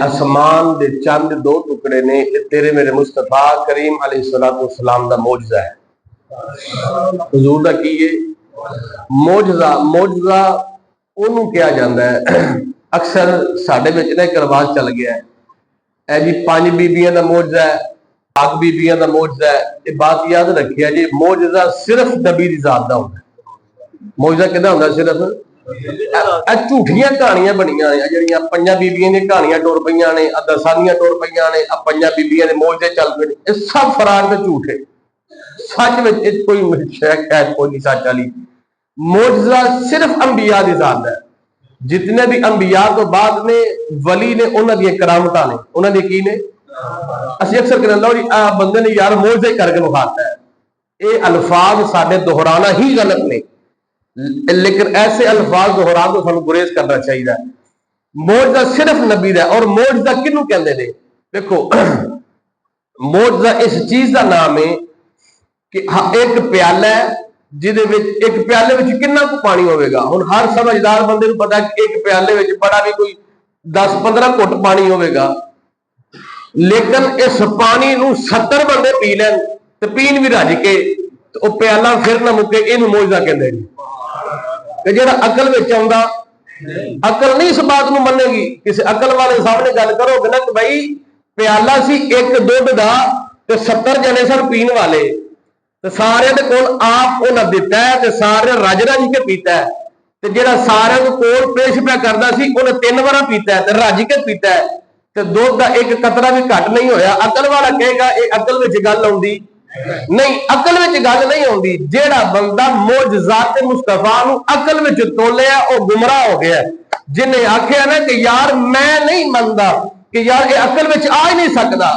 आसमान दे चंद दो टुकड़े ने तेरे मेरे मुस्तफा करीम अलैहिस्सलाम दा मौजज़ा है। हुजूर दा की है मौजज़ा। मौजज़ा ओनू कहा जाता है। अक्सर साडे विच ना एक रिवाज चल गया है, ए जी पंज बीबियां दा मौजज़ा है, पाक बीबियां दा मौजज़ा है। ये बात याद रखिए जी, मौजज़ा सिर्फ नबी दी जात दा हुंदा है। मौजज़ा किहदा हुंदा सिर्फ झूठियां कहानियां बनियां ने जिहड़ियां पंजां बीबियां दी कहानियां टुर पईयां ने, दसानियां टुर पईयां ने, पंजां बीबियां दे मौजज़े चल पे, ये सब फराड ते झूठ है। सच में कोई शायद कोई नहीं सच वाली। मौजज़ा सिर्फ अंबिया दी जात है। जितने भी अंबिया तो बाद ने वली ने उन्हां दी करामतां ने, उन्हां दी की ने। असीं अक्सर कहंदे लो जी आ बंदे ने यार मौजज़े करके विखाता है। ये अल्फाज साडे दोहराना ही गलत ने, लेकिन ऐसे अल्फाज दोहरा तो सानू गुरेज करना चाहिए। मौजज़ा सिर्फ नबी दा। और मौजज़ा किनू कहंदे ने? देखो मौजज़ा इस चीज का नाम है कि एक प्याला है जिहदे विच एक प्याले विच कितना कु पानी होवेगा। हुण हर समझदार बंदे नू पता कि एक प्याले विच बड़ा भी कोई 10-15 घुट पानी होवेगा, लेकिन इस पानी नू 70 बंदे पी लैन ते पीन भी रज के तो वह प्याला फिर ना मुके। इहनू मौजज़ा कहंदे ने। जेड़ा अकल विच आउंदा, अकल नहीं इस बात नू मनेगी। किसी अकल वाले सामने गल करोगे ना कि भाई प्याला सी एक दुध दा ते 70 जने सन पीण वाले, ते सारे दे कोल आप उन्हां दिता है ते सारे रज रज के पीता है। ते जेड़ा सारे दे कोल पेश पे करदा सी उन्हें 3 बार पीता है ते रज के पीता है, ते दुध दा एक कतरा भी घट नहीं होया। अकल वाला कहेगा ये अकल विच गल आउंदी नहीं, अकल विच गल नहीं आउंदी। जेड़ा बंदा मौजज़ात मुस्तफा नू अकल विच तोलिया वो गुमराह हो गया। जिन्हें आखिया ना कि यार मैं नहीं मनदा कि यार ये अकल विच आ ही नहीं सकदा,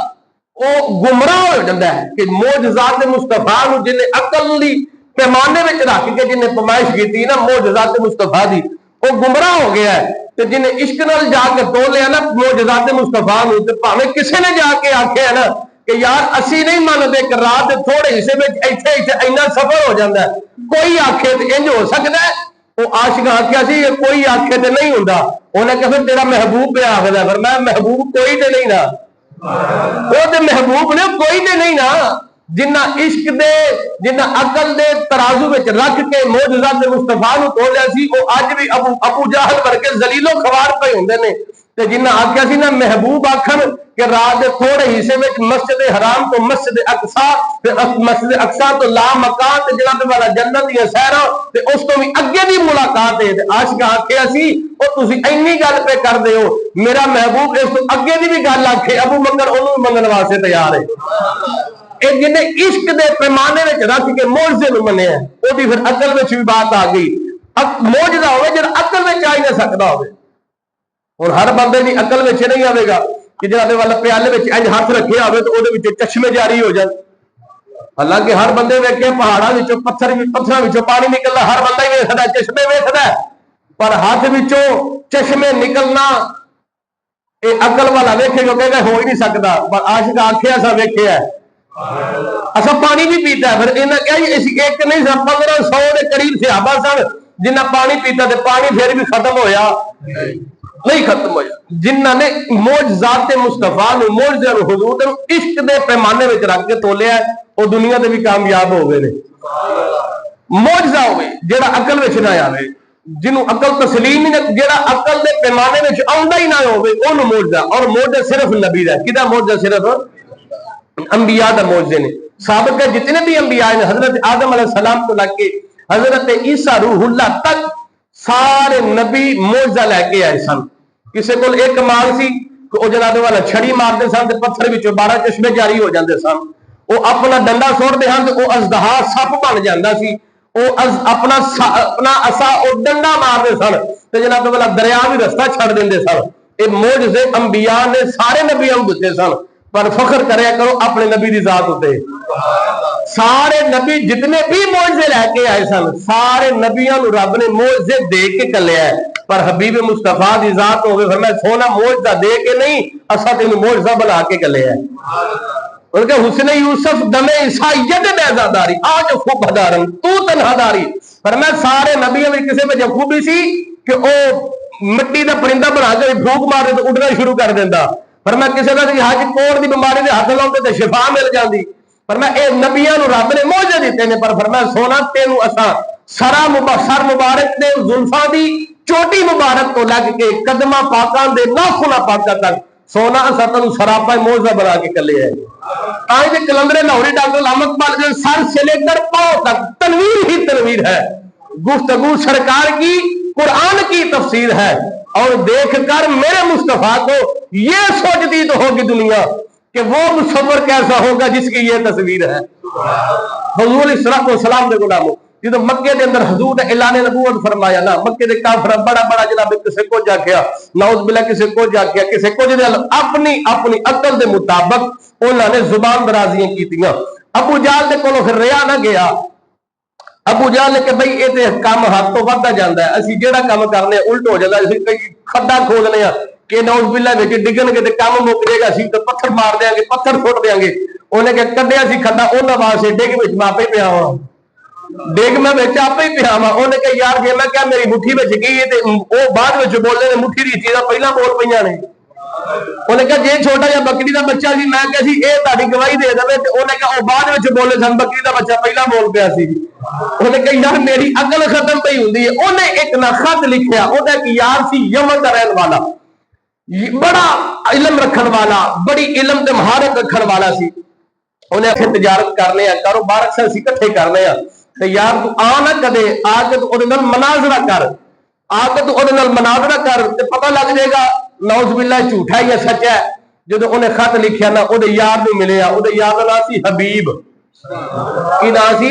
वो गुमराह हो जाता है। कि मौजज़ात मुस्तफा नू जिन्हें अकल दी पैमाने विच रख के जिन्हें फरमाइश की ना मौजज़ात मुस्तफा दी, वो गुमराह हो गया है। तो जिन्हें इश्क नाल जाके तोलिया ना मौजज़ात मुस्तफा नू, ते भावें किसी ने जाके आखिया ना कि यार असी नहीं मानते कि रात के थोड़े हिस्से में इत्थे इन्ना सफर हो जाता है, कोई आखे तो इंज हो सकता है। वो आशिक आख्या सी कोई आखे तो नहीं हुंदा। उन्हें कहा फिर तेरा महबूब पे आखदा, फिर मैं महबूब कोई तो नहीं ना, वो तो महबूब ने कोई तो नहीं ना। जिन्ना इश्क दे जिन्ना अकल दे तराजू में रख के मौजज़ात मुस्तफा नू तोलिया सी, वो अज भी अबू जहल वर्गे जलीलो खवार पे हुंदे ने। ते जिन्ना आख्या सी ना महबूब आखन कि रात के थोड़े हिस्से में मस्जिद हराम तो मस्जिद अक्सा, मस्जिद अक्सा तो ला मकान ते जनाब वाला जन्नत दी सैरा ते उस तो भी अगे दी मुलाकात है। ते आशिक आख्या सी ओ तुसी इन्नी गल पे करदे हो, मेरा महबूब इस तो अगे दी भी गल आखे अबू बकर ओनू मंगण वास्ते तैयार है। जिन्हें इश्क के पैमाने में रख के मौजज़े नू मन्निया, ओदी फिर अकल में भी बात आ गई। मौजज़ा होवे जिहड़ा अकल में आ ही ना सकदा होवे। और हर बंदे की अकल में नहीं आएगा कि जो वाला प्याले में इंज हाथ रखे हो तो चश्मे जारी हो जाए। हालांकि हर बंदे वेखे पहाड़ों पत्थरों पानी निकलना हर बंदा ही वेखदा, चश्मे वेखदा, पर हाथ विचों चश्मे निकलना ये अकल वाला वेखेगा कहेगा हो ही नहीं सकता। पर आशिक आखे असा वेखे असा पानी भी पीता है। फिर इन्हें क्या एक नहीं 1500 के करीब सहाबा सन जिन्हें पानी पीता तो पानी फिर भी खत्म होया नहीं, खत्म हो जाए। जिन्होंने मौजज़ात मुस्तफा नू मौजज़े हुजूर नू इश्क दे पैमाने में रख के तोलिया वो दुनिया ते भी कामयाब हो गए ने। मौजज़ा होवे जेड़ा अकल विच ना आवे, जिन्हों अकल तस्लीम नहीं, जेड़ा अकल दे पैमाने में आउंदा ही ना होवे ओनू मौजज़ा। और मौजज़ा सिर्फ नबी दा। किदा मौजज़ा? सिर्फ अंबिया दा मौजज़े ने। साबित है जितने भी अंबिया ने हजरत आदम अलैहिस्सलाम तो लग के हजरत ईसा रूहुल्लाह तक सारे नबी मौजज़ा लैके आए सन। किसी को एक कमाल सी जनाब वाला छड़ी मारते सन तो पत्थर विचों 12 चश्मे जारी हो जाते सन। वो अपना डंडा सुटते हैं तो अजदहा सप बन जाता सी। वो अपना असा और डंडा मारते सन तो जनाब वाला दरिया भी रास्ता छड़ देंगे सन। ये मौजज़े अंबिया ने सारे नबियों को दिते सन। पर फख्र करया करो अपने नबी की जात उत्ते। सारे नबी जितने भी मौजज़े लैके आए सन सारे नबियों को रब ने मौजज़े दे के कलिया है। पर हबीब मुस्तफा की जात होवे फिर मैं सोना मौजज़ा दे के नहीं, असा तेन मौजज़ा बना के कलिया है। उनके हुस्ने यूसुफ दमे ईसाइयत बेजादारी आज खूब हदारन तू तनहादारी। पर मैं सारे नबियों में किसी में जब खूबी सी कि वह मिट्टी का परिंदा बना के फूक मारे तो उड़ना शुरू कर देता। पर मैं किसी का हज कोड़ की बीमारी के हाथ लाते तो शिफा मिल जाती। पर मैं ये नबियां रब ने मोजे दिते ने। पर मैं सोना तेनू असा सर मुबारक ने जुल्फा की चोटी मुबारक तो लग के कदमा पाकां दे नाखुना पाका तक सोना असा तेन सरापा मोजा बना के कले है। आज कलंदरे लाहौरी डॉक्टर लामक इकबाल सर से लेकर पांव तक तनवीर ही तनवीर है। गुफ्तगू सरकार की कुरान की तफसीर है। और देखकर मेरे मुस्तफा को ये सोचती तो होगी दुनिया कि वो मुसव्वर कैसा होगा जिसकी ये तस्वीर है। हुजूर सलाम दे गुलामो जो मक्के के अंदर हजूर ने ऐलान नबूवत फरमाया ना, मक्के के काफिर बड़ा बड़ा जनाब किसी को जाकिया नाउज बिल्ला किसी को जाकिया किसी को अपनी अपनी अकल के मुताबिक उन्होंने जुबान दराजियां कीतियां। अबू जहल दे कोलों फिर रिया ना गया। अबू जहल ने कि भाई ये काम हद तो वधदा जांदा है, असीं जिहड़ा काम करने उल्ट हो जांदा, असीं कई खड्डा खोदने आ कि नाउज बिल्ला विच डिगणगे ते काम मुक जाएगा, असीं तो पत्थर मार देंगे पत्थर सुट देंगे। उन्हें क्या कड्डिया सी खड्डा उन्हां वास्ते डिग विच मैं आपे पिया वां, डिग मैं विच आपे ही पिया वां। उन्हें कहा यार जे मैं क्या मेरी मुट्ठी विच गई है ते ओह बाद विच बोले ने मुट्ठी दी चीज़ां पहलां बोल पईयां ने। उन्हें कहा जे छोटा जिहा बकरी का बच्चा सी मैं कहा सी ये तुहाडी गवाही दे देवे ते उन्हें कहा ओह बाद विच बोले सन बकरी का बच्चा पहलां बोल पिया सी। उन्हें कहा यार मेरी अकल खत्म पई हुंदी है। उन्हें एक ना खत लिखिया, ओहदा एक यार सी यमन दा रहन वाला, बड़ा इलम रखन वाला, बड़ी इलम ते महारत रखन वाला सी। उन्हें असीं तजारत करने आ, कारोबार असीं इकट्ठे करने आ ते यार तू आ ना कदे आके तू उहदे नाल मनाजरा कर, आके तू उहदे नाल मनाजरा कर ते पता लग जाएगा नौज बिल्ला झूठा है या सच्चा है। जो उन्हें खत लिखिया ना उहदे यार नूं मिलिया, उहदे यार दा नाम सी हबीब। की नाम सी?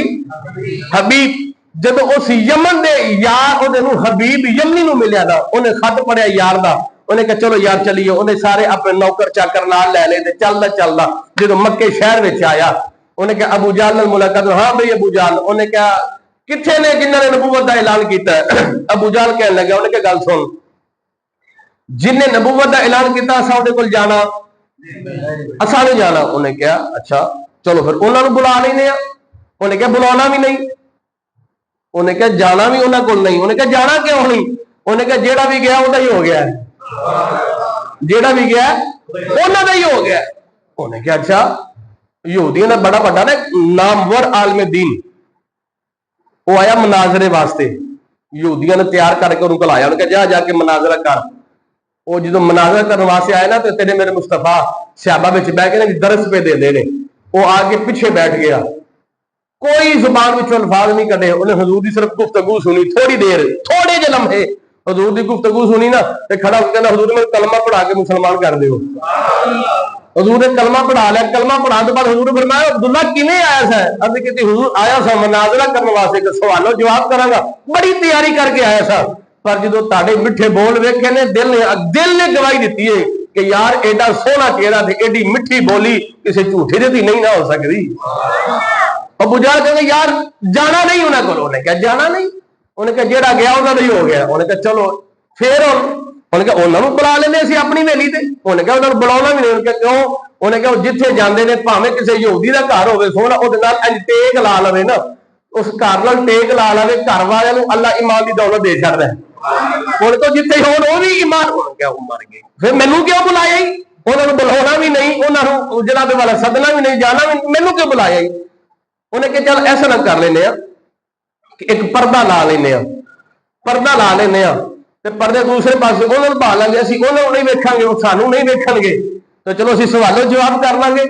हबीब। जब उस यमन दे यार उहदे नूं हबीब यमनी नूं मिलिया ना, उन्हें खत पढ़िया यार दा। उन्हें कहा चलो यार चलिए। उन्हें सारे अपने नौकर चाकर नाल लै ले, चलदा चलदा जो मक्के शहर में आया उन्हें कहा अबू जहल नाल मुलाकात। हाँ भाई अबू जहल। उन्हें कहा किथे ने जिन्होंने नबूवत का ऐलान किया? अबू जहल कहने लगा, उन्हें कहा गल सुन, जिन्हें नबूवत का ऐलान किया असा उहदे कोल जाना? असा नहीं जाना। उन्हें कहा अच्छा चलो फिर उन्होंने बुला लेने। उन्हें कहा बुलाना भी नहीं। उन्हें कहा जाना भी उन्होंने कोल नहीं। उन्हें कहा जाना क्यों नहीं? उन्हें कहा जेड़ा भी गया उहदा ही हो गया, जेड़ा भी गया उन्होंने का ही हो गया। उन्हें कहा अच्छा। यहूदियों का बड़ा बड़ा ना नामवर आलमे दीन वो आया मनाजरे वास्ते, यहूदियों ने तैयार करके उनको लाया। उन्हें कहा जा जाके मनाजरा कर। वो जो मनाजरा करने वास्ते आए ना तो तेरे मेरे मुस्तफा सहाबा में बह के ना दरस पे दे देने। वो आके पीछे बैठ गया, कोई जुबान में अल्फाज नहीं कटे। उन्हें हजूर की सिर्फ गुफ्तगू सुनी, थोड़ी देर थोड़े जे लम्हे हजूर की गुफ्तगू सुनी ना तो खड़ा होकर कहना हजूर मैं कलमा पढ़ा के मुसलमान कर दो। हजूर ने कलमा पढ़ा लिया। कलमा पढ़ाने के बाद हजूर ने फरमाया अब्दुल्ला किवें आया सा? अभी कहते हुजूर आया सा मनाजरा करने वास्ते, सवालों जवाब करांगा, बड़ी तैयारी करके आया सा। पर जो तुहाडे मिठे बोल वेखे ने दिल ने गवाही दी है कि यार एडा सोहना चेहरा ते एडी मिठी बोली किसी झूठे दी नहीं ना हो सकती। अबू जहल कहते यार जाना नहीं उन्हें को। उन्हें क्या जाना नहीं? उन्हें कहा जेड़ा गया उन्होंने ही हो गया। उन्हें कहा चलो फिर उन्हें कहा उन्होंने बुला लेने असीं अपनी वेली ते। उन्हें कहा उन्होंने बुलाना भी नहीं। उन्हें क्यों? उन्हें कहा जिथे जाते हैं भावें किसी यहूदी का घर होवे सोहना उहदे नाल इंज टेक ला लवे ना, उस घर नाल टेक ला लवे, घर वाले नूं अल्लाह ईमान की दौलत दे छड्डदा है। उन्हें तो जिथे होण वो भी ईमान। उन्हें क्या मर गए फिर मैनू क्यों बुलाया? उन्होंने बुलाना भी नहीं, उन्होंने जनाब वाला सदना भी नहीं, जाना भी, मैनू क्यों बुलाया? उन्हें कहा चल ऐसा ना कर लेने कि एक पर्दा ला लेने, पर्दा ला लेने ते पर्दे दूसरे पासे उन्होंने पा लांगे, असीं उन्होंने नहीं वेखांगे, वो सानू नहीं वेखणगे। तो चलो असीं सवालों जवाब कर लांगे।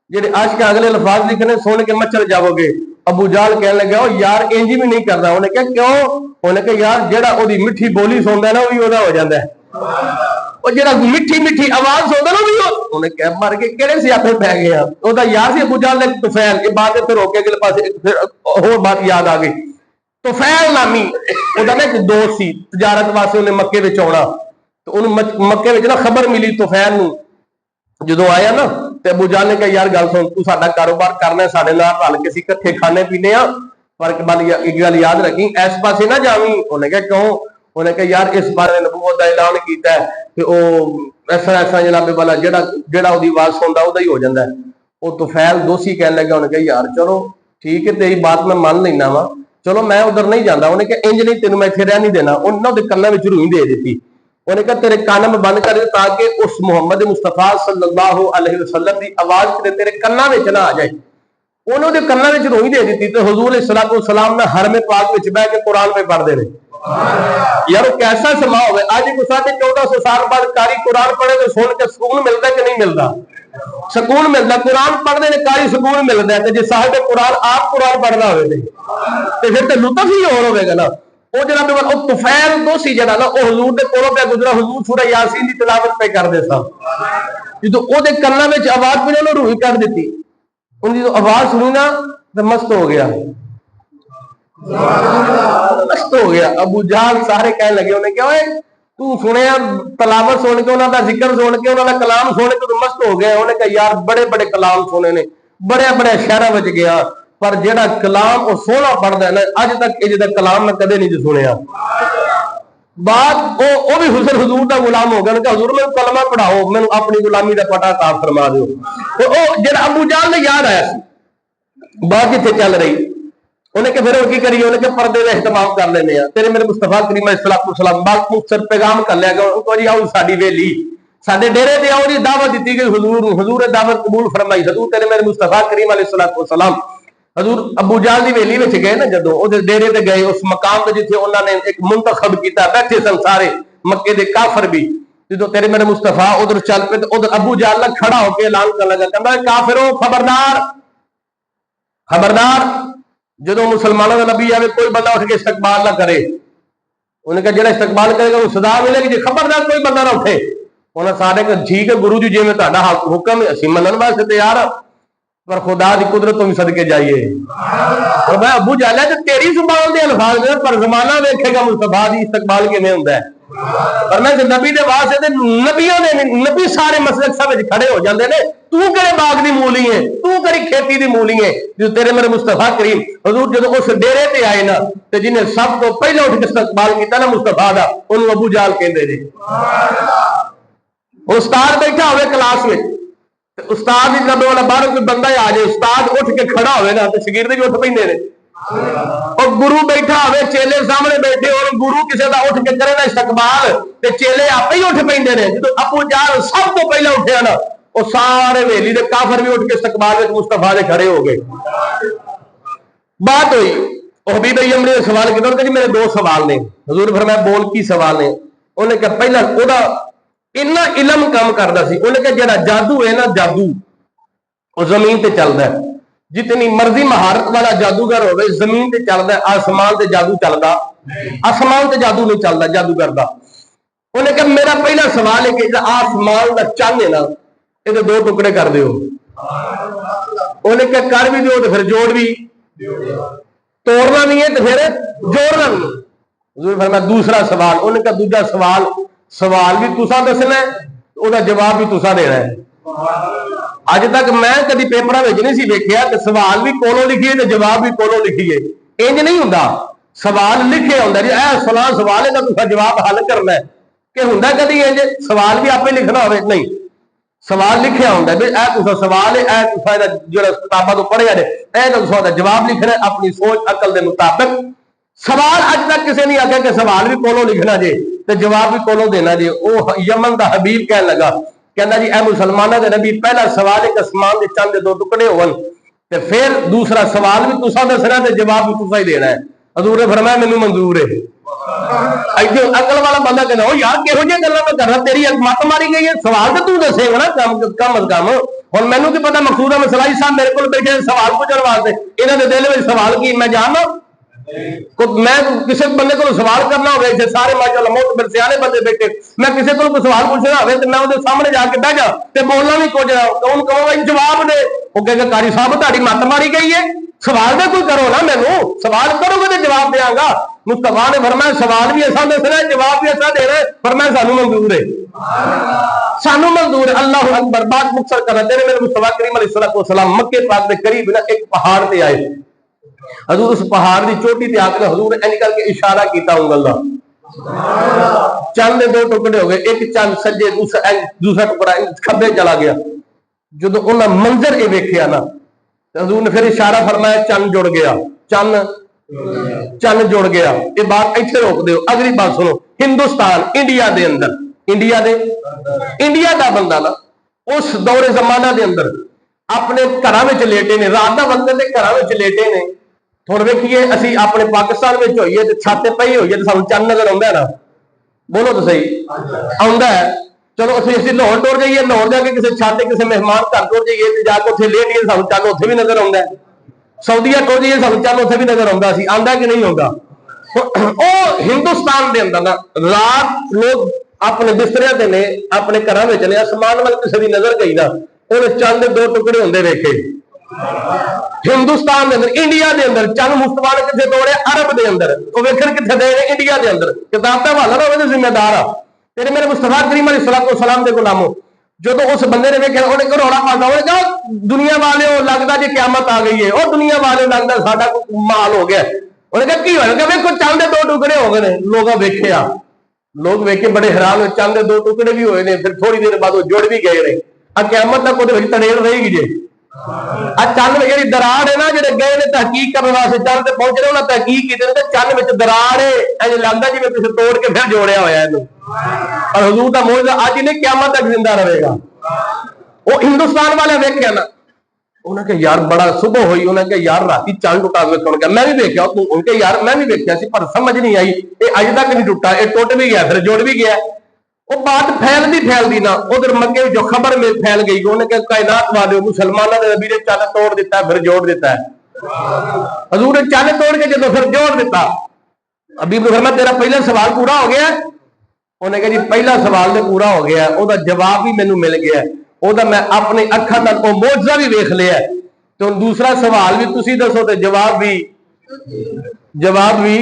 जेडे आशिक अगले लफाज लिखने सुन के मचल जाओगे। अबू जहल कहने लगा यार इंज भी नहीं करना। उन्हें कहा क्यों? उन्हें कहा यार जेड़ा ओदी मिठी बोली सुनदा ना वो ओदा हो जाता है, और जेड़ा मिठी मिठी आवाज सुनदा ना भी उन्हें कहा मर के किहड़े सियापे पै गए। ओदा यार सी अबू जहल एक तुफैल के बाद फिर होके अगले पासे फिर होर बात याद आ गई। तुफैल नामी ओदा ना एक दोस्त सी, तजारत वास्ते उन्हें मक्के विच आउणा, तो उन्हें मक्के विच ना खबर मिली तुफैल नूं। जो आया ना तो अबू जहल ने कहा यार गल सुन, तू साडा कारोबार करना, साडे नाल रल के असीं इकट्ठे खाने पीने आ, पर एक गल याद रखी इस पासे ना जावी। उन्हें कहा क्यों? उन्हें कहा यार इस बारे नबूवत का ऐलान किया है कि वह ऐसा ऐसा जनाबे वाला जेड़ा जेड़ा ओदी आवाज सुनदा ओदा ही हो जाता है। वो तुफैल दोषी कहने लगा। उन्हें कहा यार चलो ठीक है तेरी बात मैं मान लेना वा, चलो मैं उधर नहीं जाता। उन्हें कहा इंज नहीं, तेन मैं इत्थे रह नहीं देना। उन्होंने उहदे कन्नां विच रूई दे दी। उन्हें कहा तेरे कान में बंद कर दे ताकि उस मुहम्मद मुस्तफा सल्लल्लाहु अलैहि वसल्लम की आवाज तेरे कन्नां विच ना आ जाए। उन्होंने कन्नां विच रूई दे दी तो हुजूर अलैहिस्सलातु वस्सलाम ने हरम पाक विच बैठ के कुरान पे पढ़ते रहे। यार कैसा समा हो गया। आज को 1450 साल बाद कारी कुरान पढ़े तो सुन के सुकून मिलता कि नहीं मिलता? सुकून मिलता। कुरान पढ़ने ने कारी सुकून मिलता है। जे साहिब कुरान आप कुरान पढ़ना हो फिर तो लुत्फ ही और होगा ना। वो जनाब वो तुफैल दोसी जरा ना वो हुजूर दे कोलों पे गुजरा, हुजूर सूरह यासीन की तिलावत पे करते सन। जो ओदे कन्नां विच आवाज पे उन्होंने रूही कर दी। उनकी जो आवाज सुनी ना तो मस्त हो गया, मस्त हो गया। अबू जहल सारे कह लगे उन्हें क्या तू सुने तलावत सुन के उन्होंने जिक्र सुन के उन्होंने कलाम सुन के तो मस्त हो गया। उन्हें कहा यार बड़े बड़े कलाम सुने ने, बड़े बड़े शहरों में गया पर जेड़ा कलाम वो सोहना पढ़ता है ना अज तक ये कलाम मैं कदे नहीं सुनिया। बात वो भी हुजूर हुजूर का गुलाम हो गया। उन्होंने कहा हुजूर मैं कलमा पढ़ाओ, मैंने अपनी गुलामी का पता साफ फरमा दो। तो जेड़ा अबू जहल ने याद आया बात जिथे चल रही। उन्हें फिर की करिए, उन्हें पर्दे का इस्तेमाल कर लेने तेरे मेरे मुस्तफा करीम अलैहिस्सलाम बात मुख्तसर पैगाम कर लिया जी आओ साडी वेली साडे डेरे ते आओ जी। दावत दी गई हुजूर, हुजूर दावत कबूल फरमाई। हजूर तेरे मेरे मुस्तफा करीम अलैहिस्सलाम हजूर अबू जहल की वेली में गए ना, जो उहदे डेरे ते गए उस मकाम ते जिथे उन्होंने एक मुंतखब किया, बैठे सन सारे मक्के दे काफर भी। जो तेरे मेरे मुस्तफा उधर चल पे तो उधर अबू जहल खड़ा होकर ऐलान कर लगा, कहता काफिरो खबरदार खबरदार, जो मुसलमानों का नबी आवे कोई बंदा उठ के इस्तकबाल ना करे। उन्हें कहा जो इस्तकबाल करेगा वो सदा मिलेगी जी, खबरदार कोई बंदा ना उठे। उन्हें सारे कहा ठीक है गुरु जी जिवें तुहाडा हुक्म है असीं मनण वास्ते तैयार, पर खुदा की कुदरत तो भी सदके जाइए। और मैं अबू जहल है तेरी जुबान के अल्फाज ने पर जमाना वेखेगा मुस्तफा की इस्तकबाल किवें हुंदा है। पर मैं नबी के वास्ते नबियों ने नबी सारे मसलक सब खड़े हो जाते हैं। तू करे बाग की मूली है, तू करी खेती की मूली है। जो तेरे मेरे मुस्तफा करीम हजूर जो उस डेरे ते आए ना तो जिन्हें सब तो पहले उठ के इस्तकबाल किया ना मुस्तफा का, उन्होंने अबू जहल कहते हैं। उस्ताद बैठा हुए क्लास में, उस्ताद वाला बाहर कोई बंदा आ जाए, उस्ताद उठ के खड़ा हो ना तो शगीर्द भी उठ पैंदे ने। और गुरु बैठा हुए चेले सामने बैठे और गुरु किसी का उठ के करे ना इस्तकबाल तो चेले आप ही उठ पैंदे ने। जो अबू जहल सब तो पहले उठे ना वो सारे वेली दे काफर भी उठ के इस्तकबाल में मुस्तफा दे खड़े हो गए। बात हुई हबीब अमरी ने सवाल किया कि मेरे दो सवाल ने। हजूर फरमाया बोल की सवाल ने। उन्हें कहा पहला ओदा इन्ना इलम काम करता सी। उन्हें कहा जेड़ा जादू है ना जादू वो जमीन ते चलता है, जितनी मर्जी महारत वाला जादूगर हो जमीन ते चलता है, आसमान ते जादू चलता, आसमान ते जादू नहीं चलता जादूगर का। उन्हें कहा मेरा पहला सवाल है कि आसमान का चंद है ना ये दो टुकड़े कर दो। उन्हें क्या कर भी दो तो फिर जोड़ भी, तोड़ना नहीं है तो फिर जोड़ना नहीं। फिर मैं दूसरा सवाल, उन्हें कहा दूसरा सवाल सवाल भी तुसा दसना है उसका जवाब भी तुसा देना है। अज तक मैं कभी पेपर में नहीं सी देखिया कि सवाल भी कोलों लिखिए तो जवाब भी कोलों लिखिए। इंज नहीं होंदा, सवाल लिखे होंदा जी ऐ फलां सवाल है तो तुसा जवाब हल करना है कि होंदा कभी इंज सवाल भी आपे लिखना हो नहीं, सवाल लिखा होंदा भी ऐ तुसा सवाल है ऐ तुसा जो किताबां तो पढ़िया ने ऐ तो तुसा जवाब लिखना है अपनी सोच अकल के मुताबिक। सवाल अज तक किसी ने आख्या कि सवाल भी कोलों लिखना जे तो जवाब भी कोलों देना जे। वो यमन का हबीब कह लगा, कहना जी ए मुसलमानों के नबी पहला सवाल एक आसमान के चंद दो टुकड़े होवन ते फिर दूसरा सवाल भी तुसा दसना ते जवाब भी तुसा ही देना है। हजूर ने फरमाया मैनू मंजूर है। अकल वाला बंदा कहना ओ यार किहो जिहियां गल्लां मैं करना, तेरी मत मारी गई है, सवाल तो तू दसेगा ना कम अज कम। हुण मैनू की पता मकसूद मसलाई साहब मेरे को बैठे सवाल पूछने वास्ते, इन्हां दे दिल में सवाल की मैं जानना मैं किसी बंदे को सवाल करना हो सारे माशाअल्लाह मोहतबर सियाने बंदे बैठे, मैं किसी को सवाल पूछना हो तो मैं उहदे सामने जाके बह जा ते बोलना भी कुछ कौन कहो जवाब दे। वो कहेगा कारी साहब तुहाडी मत मारी गई है, सवाल तो कोई करो ना, मैनू सवाल करोगे तो जवाब देंगा। मुस्तफा ने फरमाया सवाल भी ऐसा दसना है जवाब भी ऐसा देना है। फरमाया सानू मंजूर है, सानू मंजूर है। अल्लाह अकबर। बात मुक्सर कर रहे मेरे मुस्तफा करीम अलैहिस्सलाम मक्के पाक के करीब ना एक पहाड़ पे आए। हजूर उस पहाड़ की चोटी ते आकर हजूर ने इंज करके इशारा किया उंगल का, चंद दो टुकड़े हो गए, एक चंद सज्जे दूसरा टुकड़ा खब्बे चला गया। जो उन्हें मंजर ये वेख्या ना हजूर ने फिर इशारा फरमाया चंद जुड़ गया, चंद चंद जुड़ गया। ये बात इत्थे रोक दो। अगली बात सुनो, हिंदुस्तान इंडिया दे अंदर, इंडिया का बंदा ना उस दौरे जमाना के अंदर अपने घरों में लेटे ने, रात का बंदे के घरों में लेटे ने। थोड़ा वेखिए असी अपने पाकिस्तान में होइए तो छत पई होइए तो सानू चंद नजर आउंदा है ना, बोलो तो सही आउंदा है। चलो असं लाहौर टुर जाइए, लाहौर जाके किसी छत किसी मेहमान घर टुर जाइए जाके उत्थे लेटिए सानू चंद उत्थे भी नजर आउंदा है। सऊदीया टुर जाइए सानू चंद उत्थे भी नजर आउंदा सी, आंदा कि नहीं आउंदा। हिंदुस्तान के अंदर ना रात लोग अपने बिस्तरिया ने अपने घर में ने आसमान वाल किसी की नजर गई ना उन्हें चंद दे 2 टुकड़े होंगे वेखे। हिंदुस्तान के अंदर इंडिया के अंदर चंद मुस्तफा ने कितने तोड़े, अरब के अंदर वो वेखन कितने दे इंडिया के अंदर। किताब का हवाला ना वो जिम्मेदार आ तेरे मेरे मुस्तफा करीम अलैहिस्सलाम के गुलामों। जो उस बंदे ने वेख्या उन्हें रौला पाता, उन्हें कहा दुनिया वाले लगता जी क्यामत आ गई है, और दुनिया वाले लगता साडा माल हो गया। उन्हें कहा की होगा, वेखो चंद के 2 टुकड़े हो गए। लोग वेख्या, लोग वेखे बड़े हैरान हुए, चंद के 2 टुकड़े भी हुए ने, फिर थोड़ी देर बाद वो जुड़ भी गए ने। क्यामत तक वो तड़ेल रहेगी जे। चंद में जी दरार है ना, जो गए ने तहकीक करने वास्ते चंद पहुंचे ने, उन्हें तहकीक की चंद में दरार है, ऐसे लगता जिवें किसी तोड़ के फिर जोड़िया होया इहनूं। और हुजूर का मौजूदा अज नहीं क्यामत तक जिंदा रहेगा। वो हिंदुस्तान वाले वेख्या ना, उन्हें कहा यार बड़ा सुबह हुई, उन्हें कहा यार राती चंद टुटा वेखा, मैं भी वेख्या। उनके यार मैं भी वेख्या सी पर समझ नहीं आई, ये अज तक नहीं टुटा, ये टुट भी गया फिर जुड़ भी गया। वो बात फैलती ना उधर मक्के जो खबर में फैल गई, उन्हें कहा कायनात वाले मुसलमानों ने नबी ने चंद तोड़ दिता फिर जोड़ दिता है। हजूर ने चंद तोड़ के जो फिर जोड़ दिता। अभी फरमाया तेरा पहला सवाल पूरा हो गया। उन्हें कहा जी पहला सवाल तो पूरा हो गया, उसका जवाब भी मैनू मिल गया, ਉਹਦਾ मैं अपनी अखा तक वो मौजजा भी वेख लिया। तो दूसरा सवाल भी तुसी दसो तो जवाब भी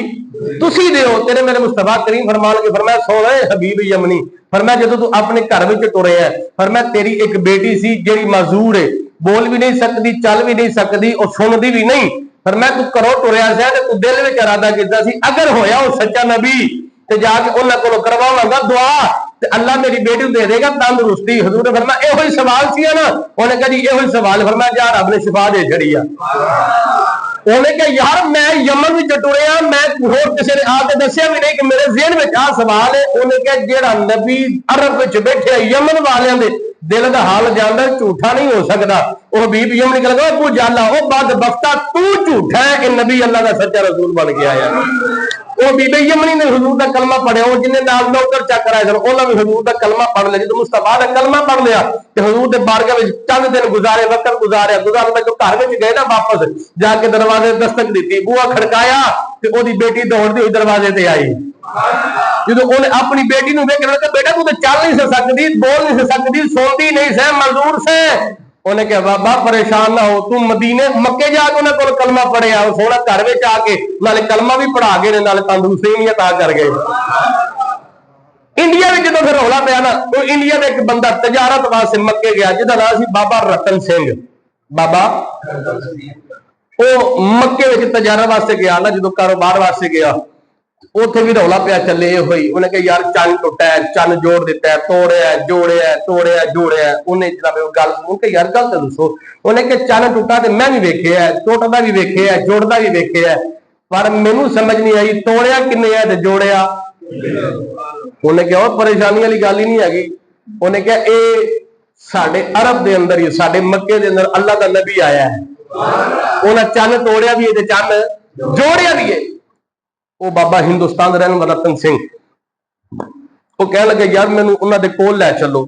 तुसी दिओ। तेरे मेरे मुस्तफा करीम फरमान के फरमाया सोना हबीब यमनी, फरमाया जो तू अपने घर में टुरे है, फरमाया तेरी एक बेटी सी जेड़ी माजूर है, बोल भी नहीं सकती, चल भी नहीं सकती और सुनती भी नहीं। फरमाया तू घरों टुरिया सी, तू दिल में इरादा किया सी अगर होया वो सच्चा नबी ते जाके उन्हां कोलों करवावांगा दुआ ते अल्लाह मेरी बेटी को दे देगा तंदुरुस्ती। हजूर ने फरमाया इहो ही सवाल सी ना। उन्हें कहा जी इहो ही सवाल। फरमाया जा रब ने शिफा दे छड़ी आ। उन्हें कहा यार मैं यमन में टुरिया, मैं होर किसी ने आके दसिया भी नहीं कि मेरे ज़हन में आ सवाल है। उन्हें कहा जेड़ा नबी अरब विच बैठे यमन वालियां दे दिल का हाल जानदा झूठा नहीं हो सकता। वो हबीब यमन निकल गया तू जाला ओ बदबख्ता तू झूठा है कि नबी अल्लाह का सच्चा रसूल बन के आया। वो बीबी यमनी ने हुजूर का कलमा पढ़िया, वो जिन्हें नाल नौकर चक कराए सन उन्होंने भी हुजूर का कलमा पढ़ लिया। जो मुस्तफा ने कलमा पढ़ लिया तो हुजूर के बारगाह में चंद दिन गुजारे, वक्त गुजारे जो घर में गए ना वापस जाके दरवाजे दस्तक दी, बुआ खड़काया तो ओदी बेटी दौड़ती हुई दरवाजे ते आई। जो उन्हें अपनी बेटी को वेख के बेटा तू तो चल नहीं सकती, बोल नहीं सकती, सुनती नहीं से, मजदूर से। उन्हें कहा बाबा परेशान ना हो, तू मदीने मक्के जाके उन्हें को कलमा पढ़िया, सोना घर में आके नाले कलमा भी पढ़ा गए, नाले तंदुरुस्ती भी अता कर गए। इंडिया में जो फिर रौला पाया ना, तो इंडिया में एक बंदा तजारत वास्ते मक्के गया जिसका नाम सी बाबा रतन सिंह। बाबा वो मक्के में तजारत वास्ते गया ना, जो कारोबार वास्ते गया उत्थे भी रौला पिया चले हुई। उन्हें कहा यार चंद टुटा है, चंद जोड़ दिता है, तोड़िया जोड़िया तोड़िया जोड़िया। उन्हें जनाब गल सुन के यार गल तो दसो। उन्हें कहा चंद टुटा तो मैं भी वेखे है, टुटदा भी वेखे है, जोड़दा भी वेखे है, पर मैनू समझ नहीं आई तोड़िया किन्ने है ते जोड़िया। उन्हें कहा परेशानी वाली गल ही नहीं हैगी। उन्हें कहा ये साडे अरब दे अंदर ही साडे मक्के दे अंदर अल्लाह का नबी आया है, उन्हें चंद तोड़िया भी है ते चंद जोड़िया भी है। वो बाबा हिंदुस्तान रहने वाला रतन सिंह वो कह लगे यार मैनू उन्होंने कोल लै चलो,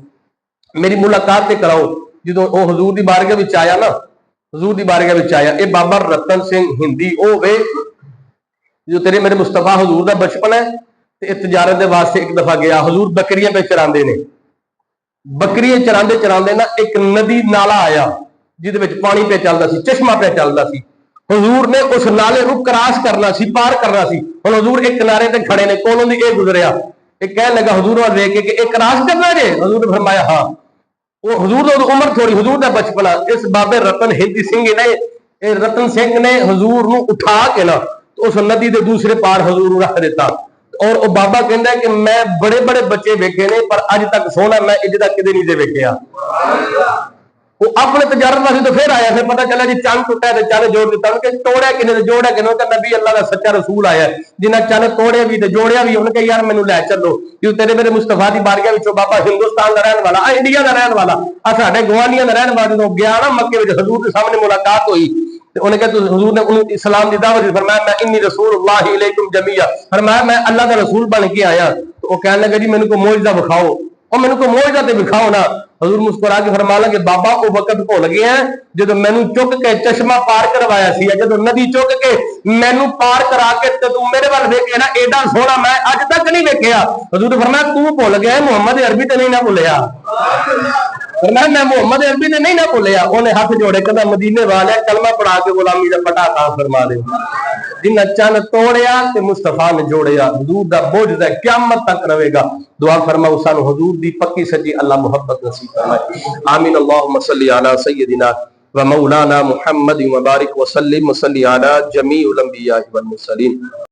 मेरी मुलाकात कराओ। जो वो हजूर की बारगाह में आया ना, हजूर की बारगाह में आया ये बाबा रतन सिंह हिंदी ओ वे जो तेरे मेरे मुस्तफा हजूर का बचपन है। तजारत के वास्ते एक दफा गया, हजूर बकरियां पे चरांदे ने, बकरियां चरांदे चरांदे ना एक नदी नाला आया जिहदे विच पानी पे चलता सी, चश्मा पे चलता सी। हजूर ने उस नाले को क्रॉस करना सी, पार करना सी। हुण हजूर एक किनारे ते खड़े ने, कोलों दी ये गुजरिया, एक कह लगा हजूर वाल देख के एक क्रॉस करना जे। हजूर ने फरमाया हाँ। वो हजूर की उम्र थोड़ी, हजूर का बचपना। इस बाबे रतन हिंदी सिंह ने रतन सिंह ने हजूर को उठा के ना तो उस नदी के दूसरे पार हजूर रख दिता। और वो बाबा कहता है कि मैं बड़े बड़े बच्चे वेखे ने पर अज तक सोना मैं इजदा किदे नहीं दे वेखिया। वो अपने तजारत वासी तो फिर आया, फिर पता चला जी चंद टुटा है, चंद जोड़ दिता, उनके तोड़िया किने जोड़िया किने, नबी अल्लाह का सच्चा रसूल आया जिन्हें चंद तोड़िया भी ते जोड़िया भी, उन्होंने कहा यार मैनू लै चलो, क्यों तेरे मेरे मुस्तफा की बारगाह विचों बाबा हिंदुस्तान का रहने वाला, इंडिया का रहने वाला, साडे गवांढियां का रहने वाला, जो गया ना मक्के में हजूर के सामने मुलाकात हुई, उन्हें कहा हजूर ने उन्हें इस्लाम की दावत दी, फरमाया मैं इन्नी रसूलुल्लाह इलैकुम जमीया, फरमाया मैं अल्लाह का रसूल बन के आया। तो वो कहने लगा जी मैनू को मौजज़ा विखाओ, और मैनू को मौजज़ा ते विखाओ ना। हजूर मुस्कुरा के फरमा लगे बाबा वो वक्त भुल गए हैं जो मैनू चुक के चश्मा पार करवाया सी, जो नदी चुक के मैनू पार करा के तू मेरे वाल वेखे ना, एडा सोहना मैं अज तक नहीं वेखिया। हजूर फरमाया तू भुल गया, मुहम्मद अरबी ते नहीं ना भुलिया, फरमाया मैं मुहम्मद अरबी ने नहीं ना भुलिया। उन्हें हाथ जोड़े कहता मदीने वाले कलमा पढ़ा के गुलामी का पटा अता फरमा दे, जिन्हें चन तोड़िया ते मुस्तफा ने जोड़िया, हजूर दा मौजज़ा क़यामत तक रहेगा। दुआ फरमाओ सानू हजूर दी पक्की सच्ची अल्लाह मुहब्बत नसीब फरमाए। आमीन। अल्लाहुम्मा सल्ली अला सय्यदिना व मौलाना मुहम्मद व बारिक व सल्लिम व सल्ली अला जमीउल अंबिया वल मुरसलीन।